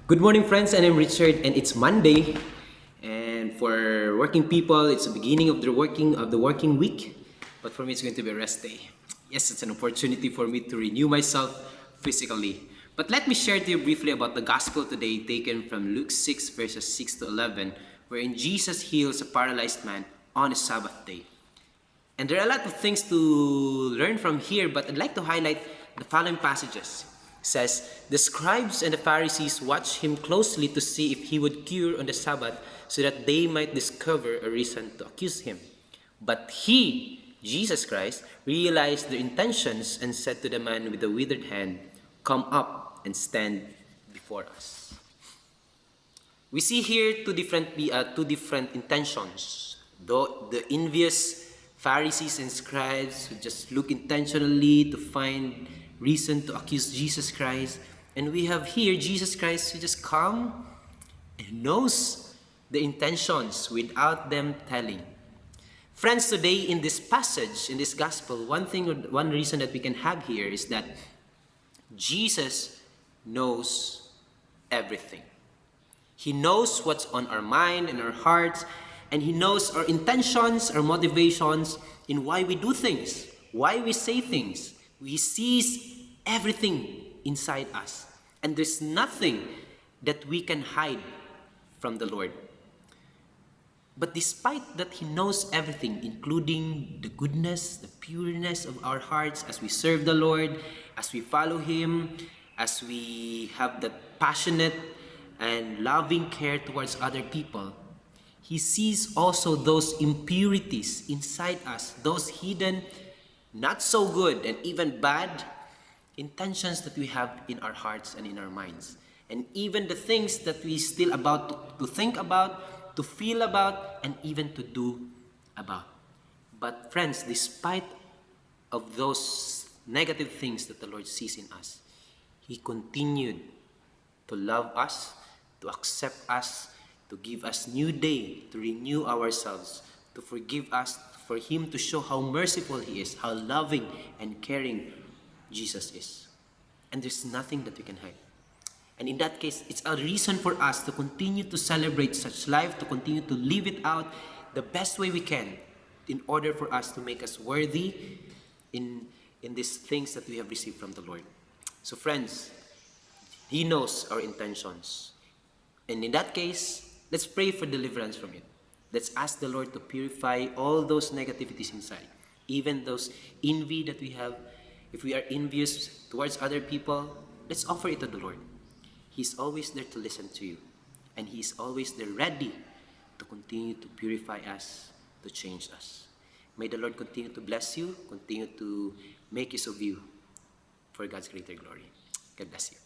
Good morning, friends, and I'm Richard, and it's Monday. And for working people, it's the beginning of the working week. But for me, it's going to be a rest day. Yes, it's an opportunity for me to renew myself physically. But let me share to you briefly about the gospel today, taken from Luke 6 verses 6 to 11, wherein Jesus heals a paralyzed man on a Sabbath day. And there are a lot of things to learn from here, but I'd like to highlight the following passages. It says, the scribes and the Pharisees watched him closely to see if he would cure on the Sabbath so that they might discover a reason to accuse him. But he, Jesus Christ, realized their intentions and said to the man with the withered hand, "Come up and stand before us." We see here two different intentions. Though the envious Pharisees and scribes who just look intentionally to find reason to accuse Jesus Christ, and we have here Jesus Christ who just come and knows the intentions without them telling. Friends, today in this passage, in this gospel, one reason that we can have here is that Jesus knows everything. He knows what's on our mind and our hearts, and He knows our intentions, our motivations in why we do things, why we say things. He sees everything inside us, and there's nothing that we can hide from the Lord. But despite that He knows everything, including the goodness, the pureness of our hearts as we serve the Lord, as we follow Him, as we have that passionate and loving care towards other people, He sees also those impurities inside us, those hidden, not so good and even bad intentions that we have in our hearts and in our minds. And even the things that we still about to think about, to feel about, and even to do about. But friends, despite of those negative things that the Lord sees in us, He continued to love us, to accept us, to give us new day, to renew ourselves, to forgive us, for Him to show how merciful He is, how loving and caring Jesus is. And there's nothing that we can hide. And in that case, it's a reason for us to continue to celebrate such life, to continue to live it out the best way we can in order for us to make us worthy in these things that we have received from the Lord. So friends, He knows our intentions. And in that case, let's pray for deliverance from it. Let's ask the Lord to purify all those negativities inside, even those envy that we have. If we are envious towards other people, let's offer it to the Lord. He's always there to listen to you. And He's always there ready to continue to purify us, to change us. May the Lord continue to bless you, continue to make use of you for God's greater glory. God bless you.